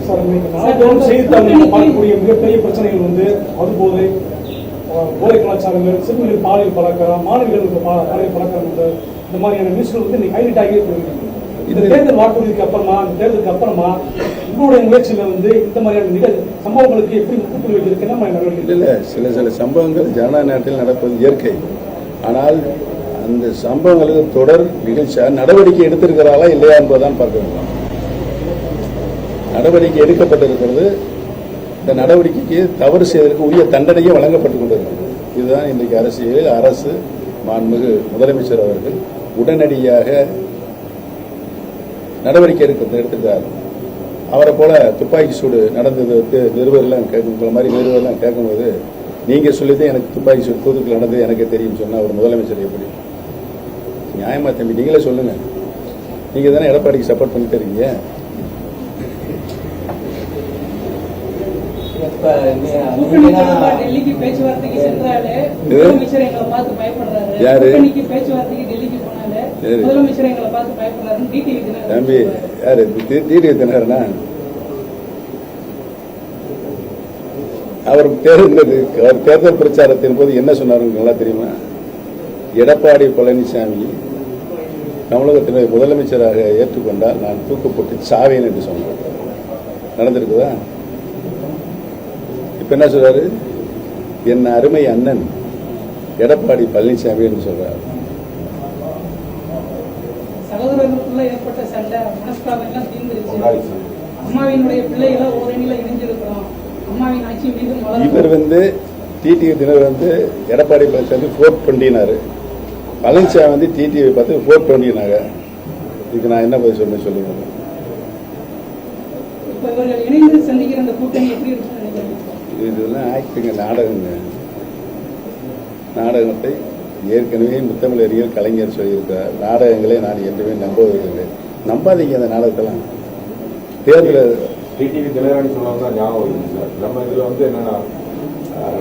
செய்தித்தாள்கள் பார்க்கக்கூடிய மிகப்பெரிய பிரச்சனைகள் வந்து அதுபோதை, போதை கலாச்சாரங்கள், சிறுமிகள் பாலியல் பழக்கம், மாணவிகளுக்கு பாலியல் பழக்கம், இந்த மாதிரியான நியூஸ்கள் வந்து நீங்க ஹைலைட் ஆகியே போயிருக்கீங்க. இந்த தேர்தல் வாக்குறுதிக்கு அப்புறமா, இந்த தேர்தலுக்கு அப்புறமா உங்களுடைய முயற்சியில வந்து இந்த மாதிரியான சம்பவங்களுக்கு எப்படி முற்றுப்புள்ளி வைக்கிறதுக்கு என்ன மாதிரி நடவடிக்கை? இல்லை, சில சம்பவங்கள் ஜனநாயக நாட்டில் நடப்பது இயற்கை. ஆனால் அந்த சம்பவங்களுக்கு தொடர் நிகழ்ச்சியாக நடவடிக்கை எடுத்திருக்கிறாரா இல்லையா என்பதுதான் பார்க்க வேண்டும். நடவடிக்கை எடுக்கப்பட்டிருக்கிறது. இந்த நடவடிக்கைக்கு தவறு செய்வதற்கு உரிய தண்டனையே வழங்கப்பட்டுக் கொண்டிருக்கிறது. இதுதான் இன்றைக்கு அரசியலில் அரசு மாண்புமிகு முதலமைச்சர் அவர்கள் உடனடியாக நடவடிக்கை எடுத்திருக்கிறார். அவரை போல துப்பாக்கி சூடு நடந்தது நிருபர்லாம் கேட்கும்போது நீங்க சொல்லிதான் எனக்கு துப்பாக்கி சூடு தூத்துக்குள்ள நடந்தது எனக்கு தெரியும் சொன்னா ஒரு முதலமைச்சர் எப்படி நியாயமா? தம்பி நீங்களே சொல்லுங்க. நீங்க தானே எடப்பாடிக்கு சப்போர்ட் பண்ணிட்டு இருக்கீங்க. யாரு தம்பி? யாரு டிடிவி தினகரனா? அவர் தேர்தல் பிரச்சாரத்தின் போது என்ன சொன்னார் நல்லா தெரியுமா? எடப்பாடி பழனிசாமி தமிழகத்தினுடைய முதலமைச்சராக ஏற்றுக்கொண்டால் நான் தூக்கப்பட்டு சாவேன் என்று சொன்னார். நடந்திருக்குதா? இப்ப என்ன சொல்றாரு? என் அருமை அண்ணன் எடப்பாடி பழனிசாமி என்று சொல்றாரு. சகோதரர்களுக்குள்ள ஏற்பட்ட சண்டை மனஸ்தாபம் எல்லாம் தீர்ந்துருச்சு. அம்மாவினுடைய பிள்ளைகளை ஓரணியில இணைஞ்சிருக்கிறோம். அம்மாவின் ஆட்சி மீண்டும் இவர் வந்து டிடிவி தினர் வந்து எடப்பாடி பழனிசாமி 420 பழனிசாமி வந்து டிடிவி பார்த்து 420. இதுக்கு நான் என்ன பதில் சொல்ல சொல்லுங்க. இணைந்து சந்திக்கிற அந்த கூட்டணி எப்படி இருக்குன்னு நினைக்கிறேன். இதெல்லாம் ஆக்டிங்க, நாடகத்தை ஏற்கனவே முத்தமிழறிஞர் கலைஞர் சொல்லியிருக்கிறார். நாடகங்களே நான் என்றுமே நம்புவதில்லை. நம்பாதீங்க அந்த நாடகத்தெல்லாம். தேர்தல் டிடிவி தினகரன் சொன்னதான் ஞாபகம் வருது சார். நம்ம இதுல வந்து என்னன்னா,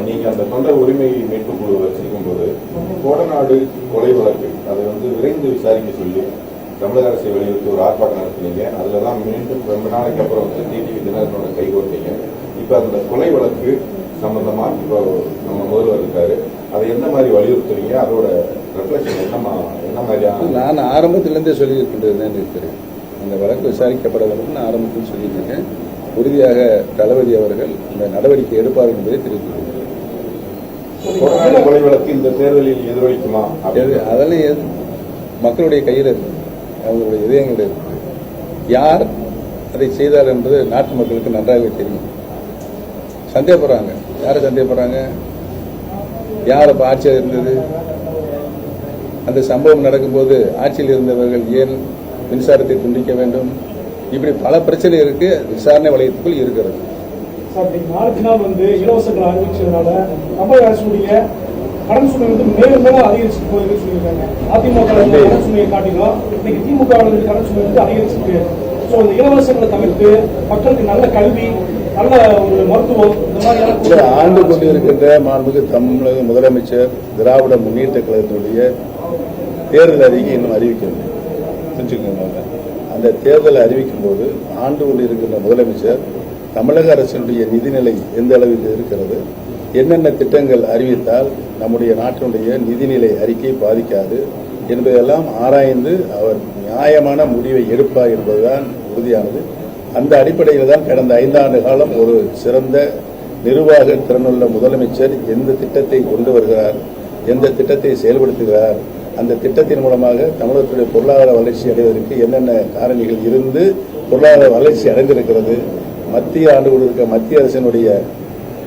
நீங்க அந்த தொண்டை உரிமை மீட்பு குழு வச்சிருக்கும் போது கோடநாடு கொலை வழக்கு அதை வந்து விரைந்து விசாரிக்க சொல்லி தமிழக அரசை வலியுறுத்தி ஒரு ஆர்ப்பாட்டம் நடத்தினீங்க. அதுலதான் மீண்டும் ரொம்ப நாளைக்கு அப்புறம் வந்து டிடிவி தினகரனோட கைகோர்த்தீங்க. இப்ப அந்த கொலை வழக்கு சம்பந்தமா இப்போ நம்ம முதல்வர் இருக்காரு. அதை எந்த மாதிரி வலியுறுத்துறீங்க? அதோட ரெஃப்ளெக்ஷன் என்ன மாதிரியான? நான் ஆரம்பத்திலிருந்தே சொல்லியிருக்கின்றேன் இருக்கிறேன். அந்த வழக்கு விசாரிக்கப்பட வேண்டும் நான் ஆரம்பத்தில் சொல்லியிருக்கேன். உறுதியாக தளபதி அவர்கள் இந்த நடவடிக்கை எடுப்பார் என்பதை தெரிவித்துள்ளேன். கொலை வழக்கு இந்த தேர்தலில் எதிரொலிக்குமா? அதெல்லாம் மக்களுடைய கையில் இருக்கு, அவங்களுடைய இதயங்கள் இருக்கு. யார் அதை செய்தார் என்பது நாட்டு மக்களுக்கு நன்றாகவே தெரியும். சந்தேகப்படுறாங்க. யாரை சந்தேகப்படுறாங்க? யார் அப்ப ஆட்சியில் இருந்தது? அந்த சம்பவம் நடக்கும்போது ஆட்சியில் இருந்தவர்கள் ஏன் மின்சாரத்தை துண்டிக்க வேண்டும்? இப்படி பல பிரச்சனை இருக்கு. விசாரணை வளையத்துக்குள் இருக்கிறது. நாளுக்கு நாள் வந்து இலவசங்கள் அறிவிச்சதுனால தமிழக அரசுடைய கடன் சுமை வந்து மேலும் மேலும் அதிகரிச்சுட்டு போகுதுன்னு சொல்லியிருக்காங்க. அதிமுக கடன் சுமையை காட்டிலும் இன்னைக்கு திமுக கடன் சுமை வந்து அதிகரிச்சிருக்கு. ஸோ இந்த இலவசங்களை தவிர்த்து மக்களுக்கு நல்ல கல்வி, நல்ல ஒரு மருத்துவம், இந்த மாதிரி ஆண்டு கொண்டிருக்கின்ற மாண்புமிகு தமிழக முதலமைச்சர் திராவிட முன்னேற்ற கழகத்தினுடைய தேர்தல் அறிக்கை இன்னும் அறிவிக்கவில்லை. புரிஞ்சுக்கோங்க. அந்த தேர்தலை அறிவிக்கும் போது ஆண்டு கொண்டிருக்கின்ற முதலமைச்சர் தமிழக அரசினுடைய நிதிநிலை எந்த அளவில் இருக்கிறது, என்னென்ன திட்டங்கள் அறிவித்தால் நம்முடைய நாட்டினுடைய நிதிநிலை அறிக்கை பாதிக்காது என்பதெல்லாம் ஆராய்ந்து அவர் நியாயமான முடிவை எடுப்பார் என்பதுதான் உறுதியானது. அந்த அடிப்படையில் தான் கடந்த 5 ஆண்டு காலம் ஒரு சிறந்த நிர்வாக திறனுள்ள முதலமைச்சர் எந்த திட்டத்தை கொண்டு வருகிறார், எந்த திட்டத்தை செயல்படுத்துகிறார், அந்த திட்டத்தின் மூலமாக தமிழகத்துடைய பொருளாதார வளர்ச்சி அடைவதற்கு என்னென்ன காரணிகள் இருந்து பொருளாதார வளர்ச்சி அடைந்திருக்கிறது. மத்திய ஆண்டு கொண்டிருக்க மத்திய அரசினுடைய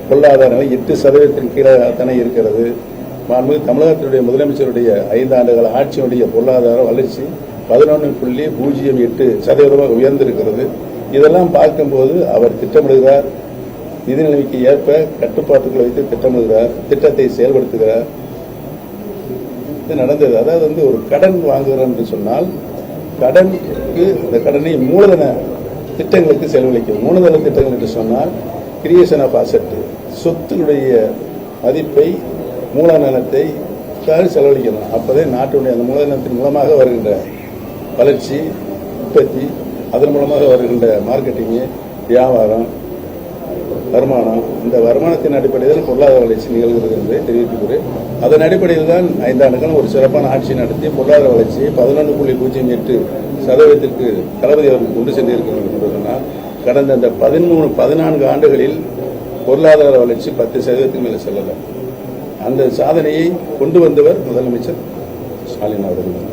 பொருளாதார நிலை 8% கீழே தானே இருக்கிறது. மாண்புமிகு தமிழகத்தினுடைய முதலமைச்சருடைய 5 ஆண்டுகால ஆட்சியினுடைய பொருளாதார வளர்ச்சி 11.08% உயர்ந்திருக்கிறது. இதெல்லாம் பார்க்கும்போது அவர் திட்டமிடுகிறார், நிதி நிலைமைக்கு ஏற்ப கட்டுப்பாட்டுகளை வைத்து திட்டமிடுகிறார், திட்டத்தை செயல்படுத்துகிறார். இது நடந்தது. அதாவது வந்து ஒரு கடன் வாங்குகிறோம் என்று சொன்னால் கடனுக்கு அந்த கடனை மூலதன திட்டங்களுக்கு செலவழிக்கும். மூலதன திட்டங்கள் என்று சொன்னால் கிரியேஷன் ஆஃப் அசெட், சொத்துடைய மதிப்பை மூலதனத்தை செலவழிக்கணும். அப்போதே நாட்டுடைய அந்த மூலதனத்தின் மூலமாக வருகின்ற வளர்ச்சி, உற்பத்தி, அதன் மூலமாக வருகின்ற மார்க்கெட்டிங்கு, வியாபாரம், வருமானம், இந்த வருமானத்தின் அடிப்படையில் பொருளாதார வளர்ச்சி நிகழ்கிறது என்பதை தெரிவித்துக்கிறேன். அதன் அடிப்படையில் தான் 5 ஆண்டுகள் ஒரு சிறப்பான ஆட்சி நடத்தி பொருளாதார வளர்ச்சியை 11.08% தளபதி அவர்கள் கொண்டு சென்றிருக்கிறோம் என்று சொன்னால், கடந்த இந்த 14 ஆண்டுகளில் பொருளாதார வளர்ச்சி 10% மேலே செல்லலாம். அந்த சாதனையை கொண்டு வந்தவர் முதலமைச்சர் ஸ்டாலின் அவர்கள்.